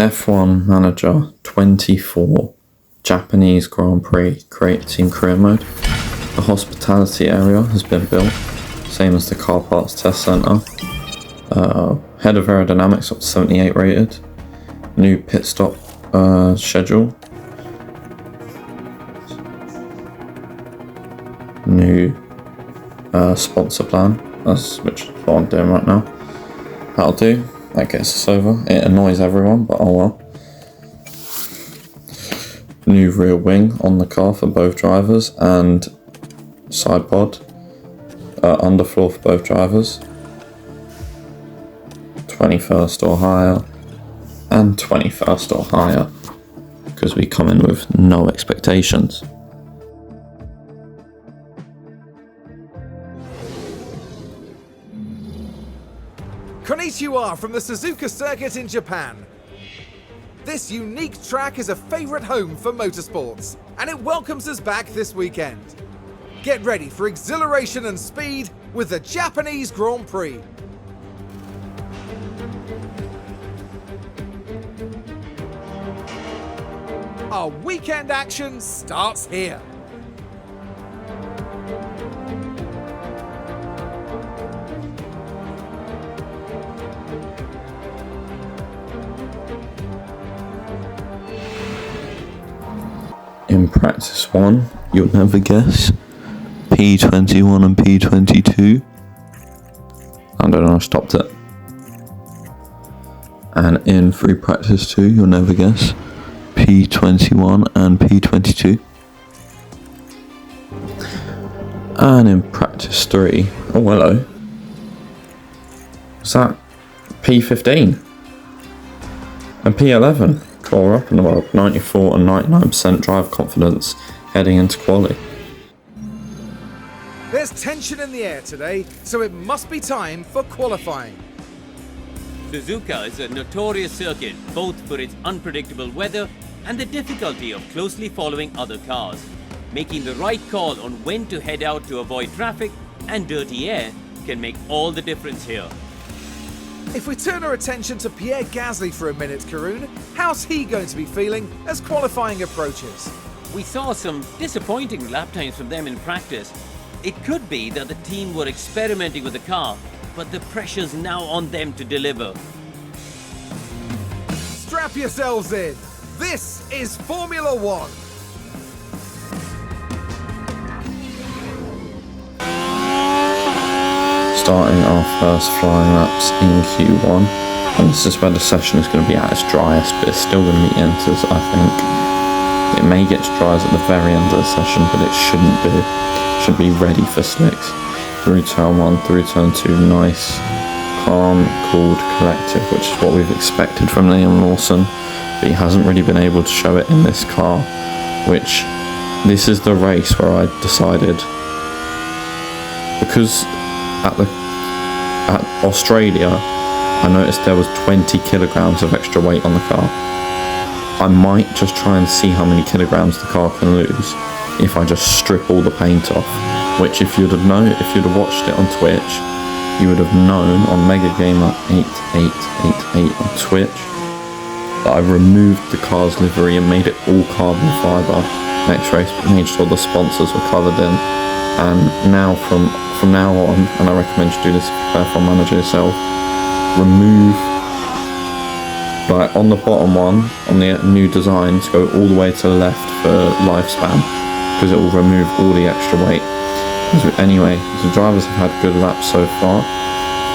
F1 Manager 24 Japanese Grand Prix Create Team Career Mode. The hospitality area has been built, same as the car parts test centre. Head of aerodynamics up to 78 rated. New pit stop schedule. New sponsor plan, which is what I'm doing right now. That'll do. That gets us over. It annoys everyone, but oh well. New rear wing on the car for both drivers and side pod, underfloor for both drivers. 21st or higher, and 21st or higher, because we come in with no expectations. Konnichiwa from the Suzuka circuit in Japan. This unique track is a favourite home for motorsports, and it welcomes us back this weekend. Get ready for exhilaration and speed with the Japanese Grand Prix. Our weekend action starts here. In practice 1, you'll never guess, P21 and P22. I don't know, I stopped it. And in free practice 2, you'll never guess, P21 and P22. And in practice 3, oh hello, is that P15 and P11? We're up in about 94 and 99% drive confidence heading into quali. There's tension in the air today, so it must be time for qualifying. Suzuka is a notorious circuit both for its unpredictable weather and the difficulty of closely following other cars. Making the right call on when to head out to avoid traffic and dirty air can make all the difference here. If we turn our attention to Pierre Gasly for a minute, Karun, how's he going to be feeling as qualifying approaches? We saw some disappointing lap times from them in practice. It could be that the team were experimenting with the car, but the pressure's now on them to deliver. Strap yourselves in. This is Formula One. Starting our first flying laps in Q1, and this is where the session is going to be at its driest, but it's still going to be enters, I think. It may get to dries at the very end of the session, but it shouldn't be. It should be ready for slicks. Through turn 1, through turn 2, nice, calm, cooled, collective, which is what we've expected from Liam Lawson, but he hasn't really been able to show it in this car, which this is the race where I decided, because at Australia, I noticed there was 20 kilograms of extra weight on the car. I might just try and see how many kilograms the car can lose if I just strip all the paint off. Which, if you'd have watched it on Twitch, you would have known on Mega Gamer 8888 on Twitch that I removed the car's livery and made it all carbon fibre. Next race, made sure the sponsors were covered in, and now from now on, and I recommend you do this if you F1 Manager yourself, remove, like on the bottom one, on the new designs, go all the way to the left for lifespan, because it will remove all the extra weight. Anyway, the drivers have had good laps so far,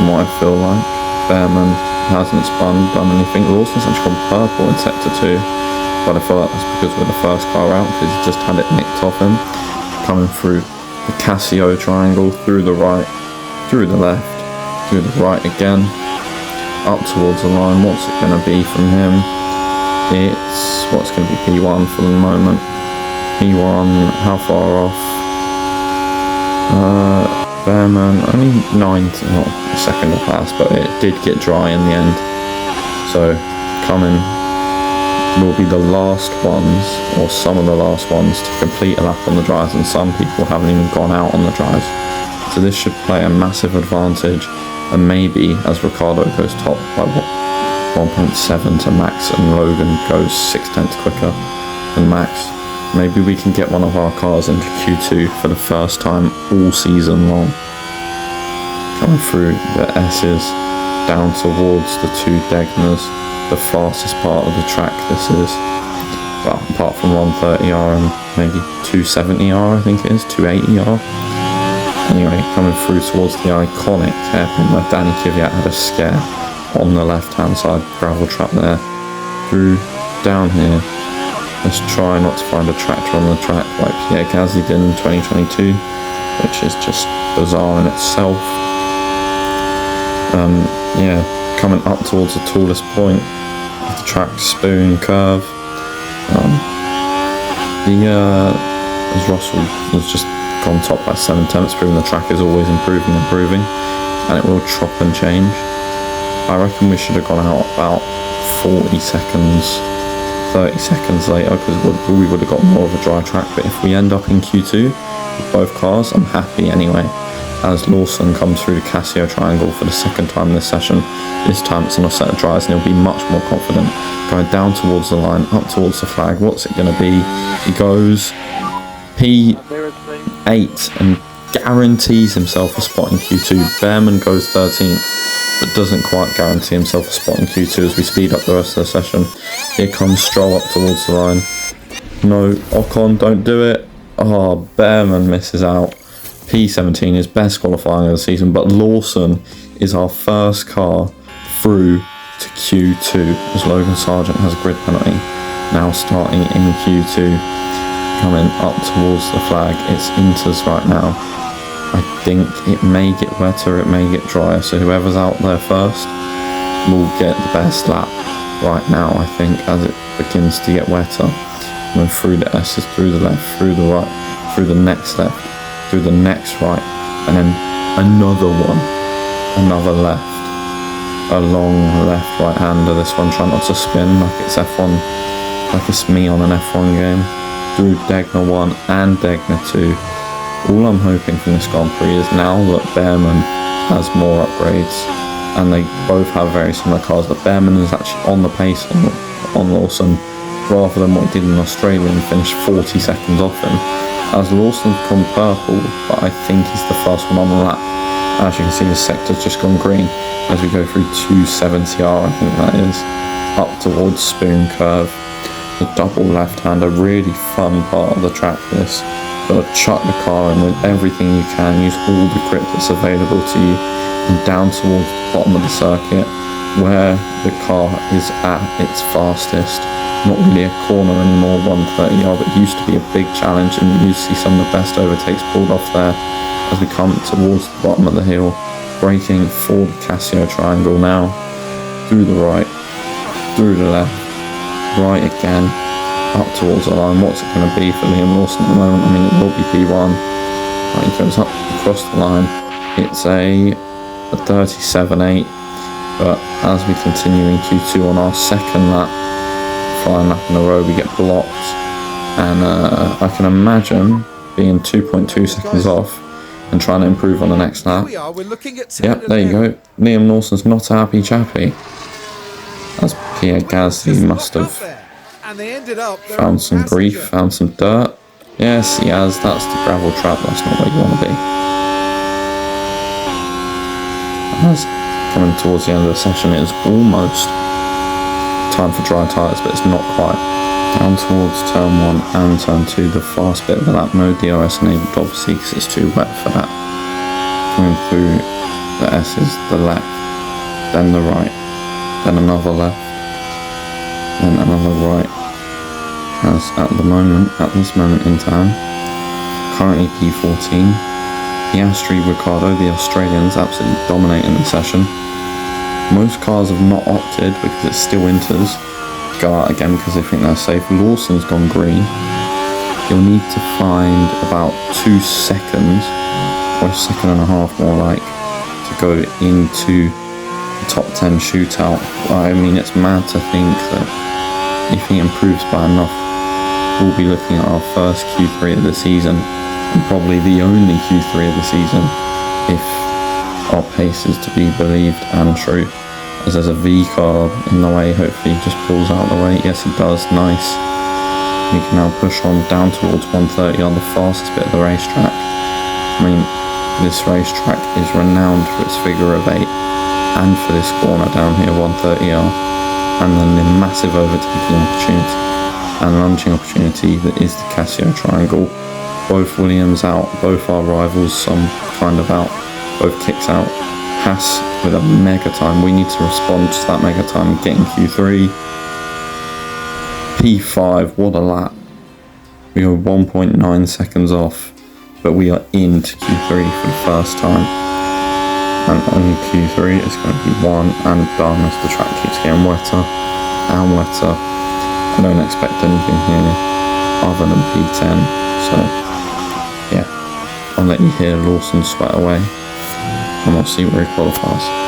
from what I feel like. Behrman hasn't done anything. Lawson's actually gone purple in sector 2, but I feel like that's because we're the first car out, because he just had it nicked off him, coming through the Casio triangle, through the right, through the left, through the right again, up towards the line. What's it going to be from him? It's what's going to be P1 for the moment. P1, how far off? Behrman, only 9, not a second of pass, but it did get dry in the end. So, coming will be the last ones, or some of the last ones, to complete a lap on the dries, and some people haven't even gone out on the dries. So this should play a massive advantage, and maybe as Ricciardo goes top by 1.7 to Max, and Logan goes 6/10 quicker than Max. Maybe we can get one of our cars into Q2 for the first time all season long. Coming through the S's, down towards the 2 Degners, the fastest part of the track this is. Well, apart from 130R and maybe 270R, I think it is, 280R. Anyway, coming through towards the iconic hairpin where Danny Kvyat had a scare on the left-hand side gravel trap there. Through down here. Let's try not to find a tractor on the track like Pierre Gasly did in 2022, which is just bizarre in itself. Yeah, coming up towards the tallest point of the track, spoon curve. As Russell has just gone top by 7/10, proving the track is always improving, and it will chop and change. I reckon we should have gone out about 30 seconds later, because we would have got more of a dry track. But if we end up in Q2 with both cars, I'm happy anyway. As Lawson comes through the Casio triangle for the second time this session, this time it's on a set of dries, and he'll be much more confident. Going down towards the line, up towards the flag. What's it going to be? He goes P8 and guarantees himself a spot in Q2. Behrman goes 13th, but doesn't quite guarantee himself a spot in Q2 as we speed up the rest of the session. Here comes Stroll up towards the line. No, Ocon, don't do it. Oh, Behrman misses out. P17 is best qualifying of the season, but Lawson is our first car through to Q2 as Logan Sargent has a grid penalty. Now starting in Q2, coming up towards the flag. It's Inters right now. I think it may get wetter, it may get drier, so whoever's out there first will get the best lap right now, I think, as it begins to get wetter. Going through the S's, through the left, through the right, through the next left, through the next right, and then another one, another left. A long left right hander, this one trying not to spin like it's F1, like it's me on an F1 game. Through Degner 1 and Degner 2. All I'm hoping from this Grand Prix is now that Behrman has more upgrades, and they both have very similar cars, that Behrman is actually on the pace on Lawson, rather than what he did in Australia and finished 40 seconds off him. As Lawson's gone purple, but I think he's the first one on the lap. As you can see, the sector's just gone green as we go through 270R, I think that is, up towards Spoon Curve. The double left-hander, really fun part of the track this. Gotta chuck the car in with everything you can, use all the grip that's available to you, and down towards the bottom of the circuit where the car is at its fastest. Not really a corner anymore, 130R, but it used to be a big challenge, and you see some of the best overtakes pulled off there as we come towards the bottom of the hill, braking for the Casio triangle now, through the right, through the left, right again, up towards the line. What's it going to be for Liam Lawson at the moment? I mean, it will be P1. Right, he goes up across the line. It's a 37.8, but as we continue in Q2 on our second lap, flying lap in a row, we get blocked, and I can imagine being 2.2 seconds off and trying to improve on the next lap. Yep, there you go. Liam Lawson's not a happy chappy. As Pierre Gasly must have found some grief, found some dirt. Yes, he has. That's the gravel trap. That's not where you want to be. As coming towards the end of the session, it is almost time for dry tyres, but it's not quite. Down towards turn 1 and turn 2, the fast bit of the lap, no DRS enabled obviously because it's too wet for that. Coming through the S's, the left, then the right, then another left, then another right. As at this moment in time, currently P14, Piastri, Ricciardo, the Australians absolutely dominating the session. Most cars have not opted because it's still Inters go out again because they think they're safe. Lawson's gone green. You'll need to find about 2 seconds, or a second and a half more like, to go into the top 10 shootout. I mean, it's mad to think that if he improves by enough, we'll be looking at our first Q3 of the season, and probably the only Q3 of the season if our pace is to be believed and true. as there's a V car in the way. Hopefully he just pulls out of the way. Yes, it does. Nice. We can now push on down towards 130 on the fastest bit of the racetrack. I mean, this racetrack is renowned for its figure of 8 and for this corner down here, 130R, and then the massive overtaking opportunity and lunging opportunity that is the Casio triangle. Both Williams out, both our rivals some kind of out, both kicks out. Haas with a mega time. We need to respond to that mega time, getting Q3. P5, what a lap. We are 1.9 seconds off, but we are into Q3 for the first time. And on Q3 it's going to be one and done as the track keeps getting wetter and wetter. I don't expect anything here other than P10, so yeah, I'll let you hear Lawson sweat away and we'll see where he qualifies.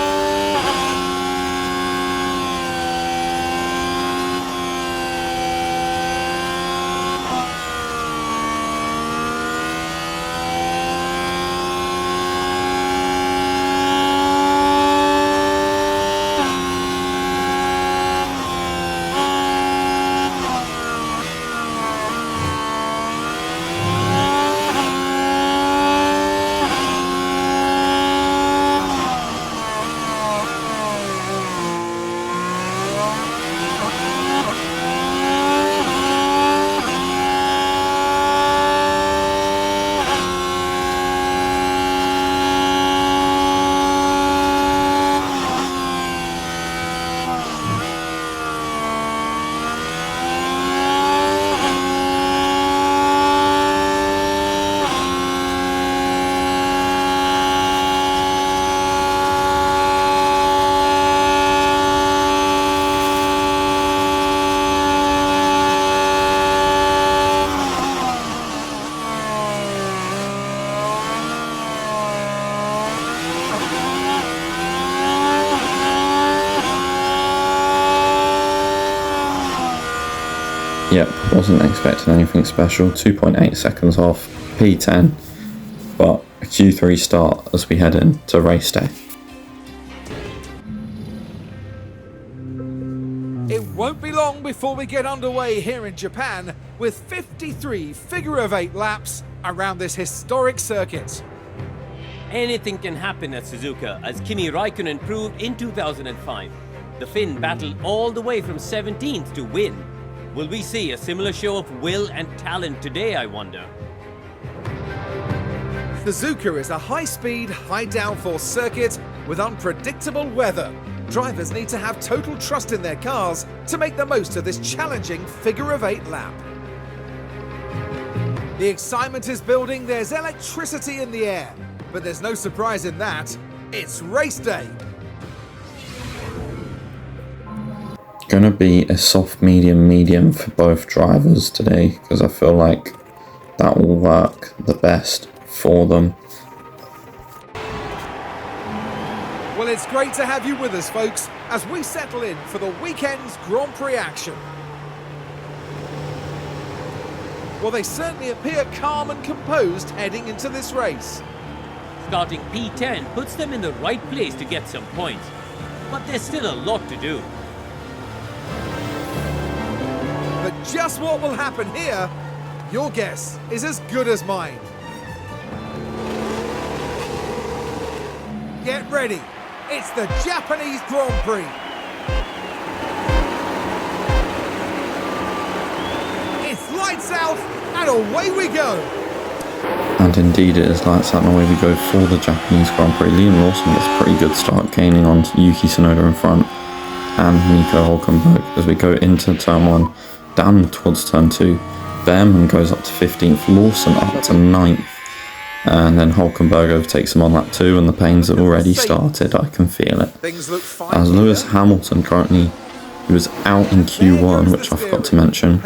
Yep, wasn't expecting anything special. 2.8 seconds off, P10, but a Q3 start as we head into race day. It won't be long before we get underway here in Japan with 53 figure of 8 laps around this historic circuit. Anything can happen at Suzuka, as Kimi Raikkonen proved in 2005. The Finn battled all the way from 17th to win. Will we see a similar show of will and talent today, I wonder? Suzuka is a high-speed, high-downforce circuit with unpredictable weather. Drivers need to have total trust in their cars to make the most of this challenging figure of 8 lap. The excitement is building, there's electricity in the air, but there's no surprise in that. It's race day. Gonna be a soft medium for both drivers today because I feel like that will work the best for them. Well, it's great to have you with us, folks, as we settle in for the weekend's Grand Prix action. Well, they certainly appear calm and composed heading into this race. Starting P10 puts them in the right place to get some points, but there's still a lot to do. But just what will happen here, your guess is as good as mine. Get ready, it's the Japanese Grand Prix. It's lights out and away we go. And indeed it is lights out and away we go for the Japanese Grand Prix. Liam Lawson gets a pretty good start, gaining on Yuki Tsunoda in front and Nico Hülkenberg as we go into turn 1. Down towards turn 2, Behrman goes up to 15th, Lawson up to 9th, and then Hülkenberg overtakes him on lap 2, and the pains have already started. I can feel it. As Lewis Hamilton currently, he was out in Q1, which I forgot to mention,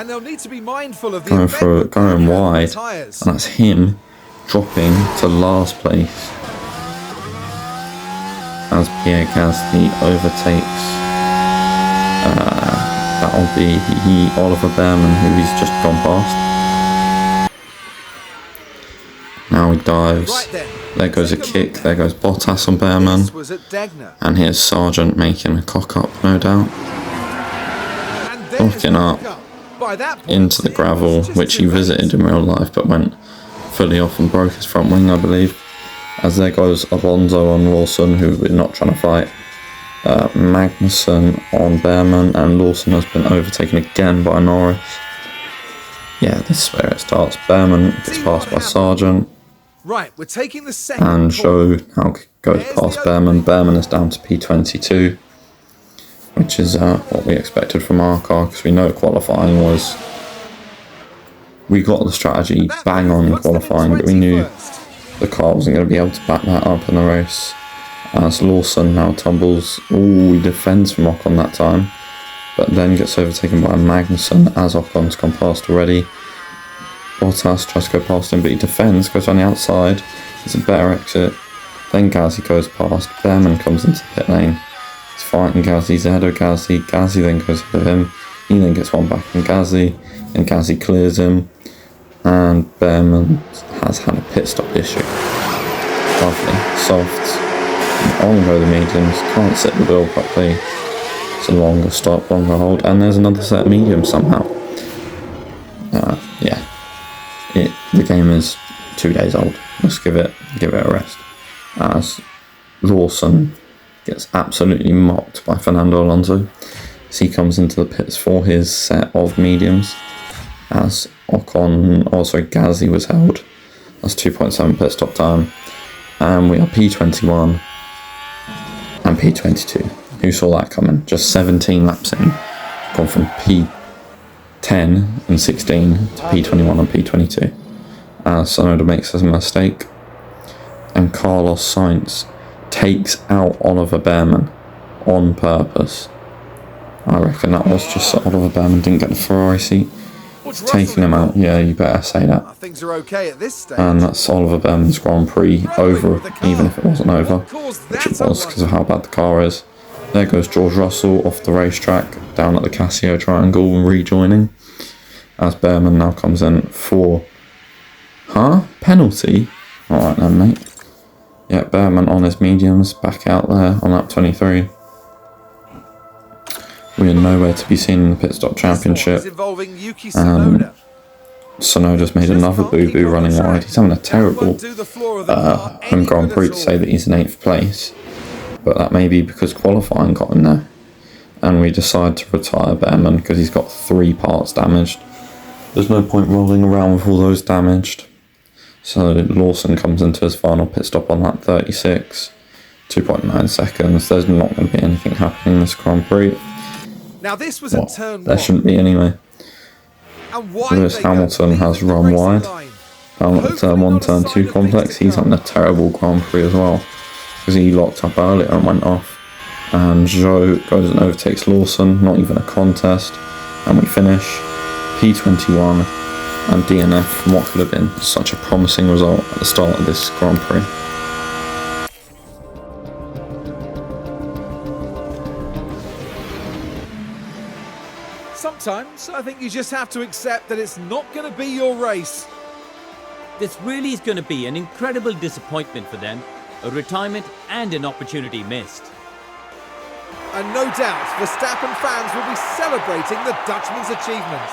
going wide, and that's him dropping to last place as Pierre Gasly overtakes. That'll be Oliver Behrman, who he's just gone past. Now we dives. Right then. There goes a Take kick. look There goes Bottas on Bearman. This was at Degner. And here's Sargent making a cock up, no doubt. And there's Hooking the up cup. By that point, into the it gravel, was just which he too late. visited in real life, but went fully off and broke his front wing, I believe. As there goes Alonso on Lawson, who we're not trying to fight. Magnussen on Bearman, and Lawson has been overtaken again by Norris. Yeah, this is where it starts. Bearman gets passed by Sargent, Right, we're taking the second and corner. Joe now goes past Bearman. Bearman is down to P22, which is what we expected from our car, because we know qualifying was... We got the strategy bang on in qualifying, but we knew the car wasn't going to be able to back that up in the race. As Lawson now tumbles. Ooh, he defends from Ocon that time, but then gets overtaken by Magnussen as Ocon's gone past already. Bottas tries to go past him, but he defends, goes on the outside. It's a better exit. Then Gasly goes past. Bearman comes into the pit lane. He's fighting Gasly. He's ahead of Gasly. Gasly then goes ahead of him. He then gets one back from Gasly, and Gasly clears him. And Bearman has had a pit stop issue. Lovely. Softs. On go the mediums, can't set the wheel properly. It's a longer stop, longer hold, and there's another set of mediums somehow. Yeah, the game is 2 days old. Let's give it a rest. As Lawson gets absolutely mocked by Fernando Alonso as he comes into the pits for his set of mediums. As Gasly was held. That's 2.7 pit stop time, and we are P21. And P22. Who saw that coming? Just 17 laps in. Gone from P10 and 16 to P21 and P22. Sonoda makes a mistake. And Carlos Sainz takes out Oliver Bearman on purpose. I reckon that was just so Oliver Bearman didn't get the Ferrari seat. Taking him out. Yeah, you better say that. Things are okay at this stage. And that's Oliver Bearman's Grand Prix over, even if it wasn't over, which it was because of how bad the car is. There goes George Russell off the racetrack, down at the Casio Triangle, rejoining, as Bearman now comes in for... Penalty? Alright then, mate. Yeah, Bearman on his mediums, back out there on lap 23. We are nowhere to be seen in the pit stop championship. Sonoda's made another boo-boo running wide. He's having a terrible home Grand Prix to say that he's in 8th place. But that may be because qualifying got him there. And we decide to retire Bearman because he's got 3 parts damaged. There's no point rolling around with all those damaged. So Lawson comes into his final pit stop on lap 36. 2.9 seconds. There's not going to be anything happening in this Grand Prix. Now this was at turn 1. There shouldn't be anyway. Lewis Hamilton has run wide. Down at the turn 1, turn 2 complex. He's having a terrible Grand Prix as well, because he locked up earlier and went off. And Joe goes and overtakes Lawson, not even a contest. And we finish P21 and DNF from what could have been such a promising result at the start of this Grand Prix. Sometimes I think you just have to accept that it's not going to be your race. This really is going to be an incredible disappointment for them, a retirement and an opportunity missed. And no doubt Verstappen fans will be celebrating the Dutchman's achievement.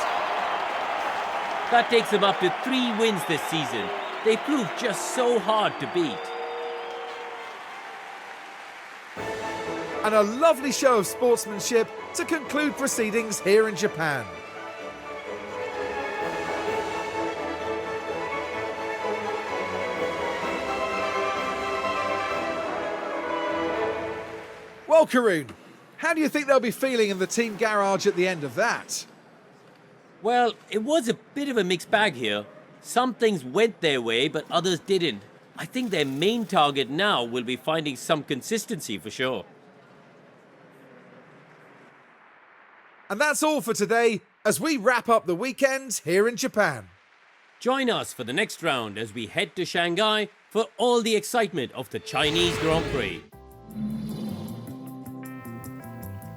That takes them up to 3 wins this season. They proved just so hard to beat. And a lovely show of sportsmanship to conclude proceedings here in Japan. Well, Karun, how do you think they'll be feeling in the team garage at the end of that? Well, it was a bit of a mixed bag here. Some things went their way, but others didn't. I think their main target now will be finding some consistency for sure. And that's all for today as we wrap up the weekend here in Japan. Join us for the next round as we head to Shanghai for all the excitement of the Chinese Grand Prix.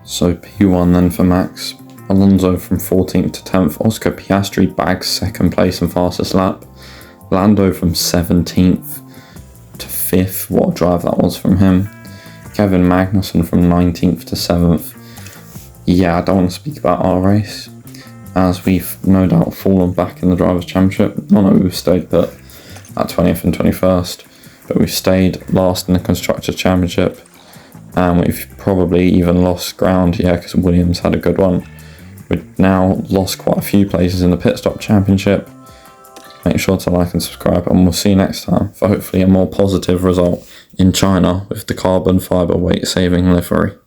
So P1 then for Max. Alonso from 14th to 10th. Oscar Piastri bags 2nd place and fastest lap. Lando from 17th to 5th, what a drive that was from him. Kevin Magnussen from 19th to 7th. Yeah, I don't want to speak about our race, as we've no doubt fallen back in the Drivers' Championship. No, we've stayed put at 20th and 21st, but we've stayed last in the Constructors' Championship, and we've probably even lost ground, yeah, because Williams had a good one. We've now lost quite a few places in the Pit Stop Championship. Make sure to like and subscribe, and we'll see you next time for hopefully a more positive result in China with the carbon fibre weight saving livery.